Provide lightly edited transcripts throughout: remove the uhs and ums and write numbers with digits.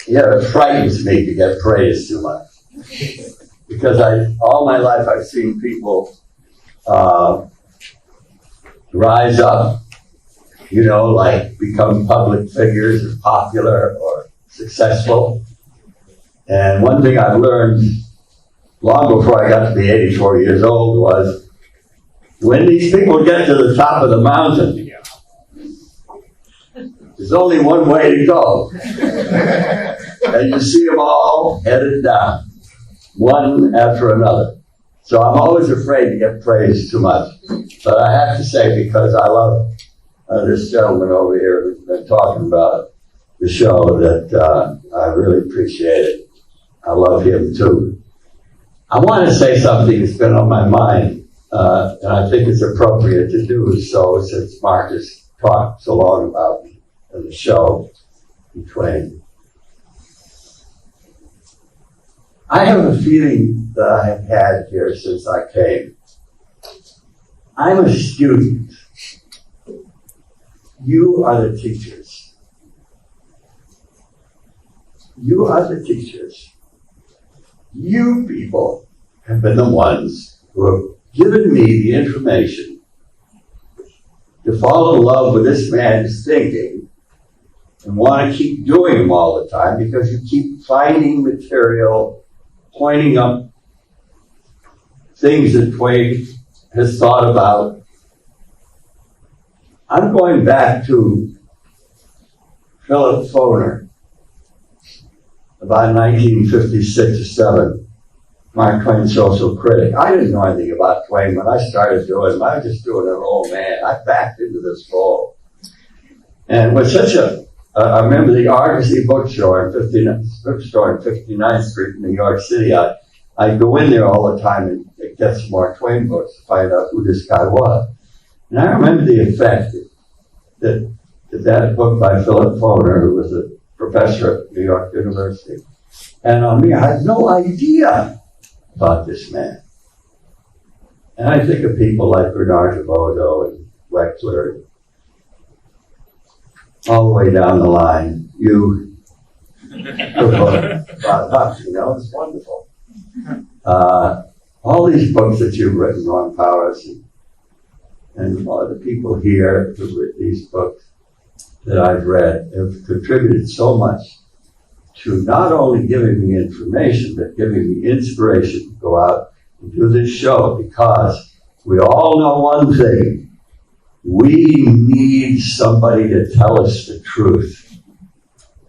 Yeah, it frightens me to get praised too much. Because all my life I've seen people rise up, like become public figures or popular or successful. And one thing I've learned long before I got to be 84 years old was when these people get to the top of the mountain, there's only one way to go. And you see them all headed down, one after another. So I'm always afraid to get praised too much. But I have to say, because I love this gentleman over here who's been talking about the show, that I really appreciate it. I love him too. I want to say something that's been on my mind, and I think it's appropriate to do so since Mark has talked so long about the show, Twain. I have a feeling that I have had here since I came. I'm a student. You are the teachers. You are the teachers. You people have been the ones who have given me the information to fall in love with this man's thinking and want to keep doing them all the time because you keep finding material, pointing up things that Twain has thought about. I'm going back to Philip Foner, about 1956 or 7, Mark Twain's social critic. I didn't know anything about Twain when I started doing him. I was just doing an old man. I backed into this role. And it was such I remember the Argosy bookstore in 59th Street in New York City. I'd go in there all the time and get some more Twain books to find out who this guy was. And I remember the effect that book by Philip Foner, who was a professor at New York University, and on me. I had no idea about this man. And I think of people like Bernard Devoto and Wexler, all the way down the line. You, it's wonderful. All these books that you've written, Ron Powers, and all the people here who've written these books that I've read have contributed so much to not only giving me information, but giving me inspiration to go out and do this show, because we all know one thing. We need somebody to tell us the truth.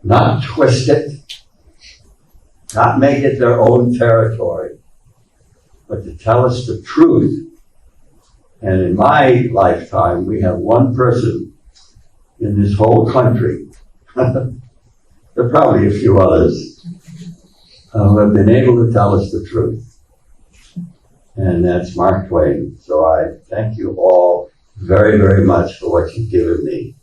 Not twist it, not make it their own territory, but to tell us the truth. And in my lifetime, we have one person in this whole country, there are probably a few others, who have been able to tell us the truth. And that's Mark Twain. So I thank you all very, very much for what you've given me.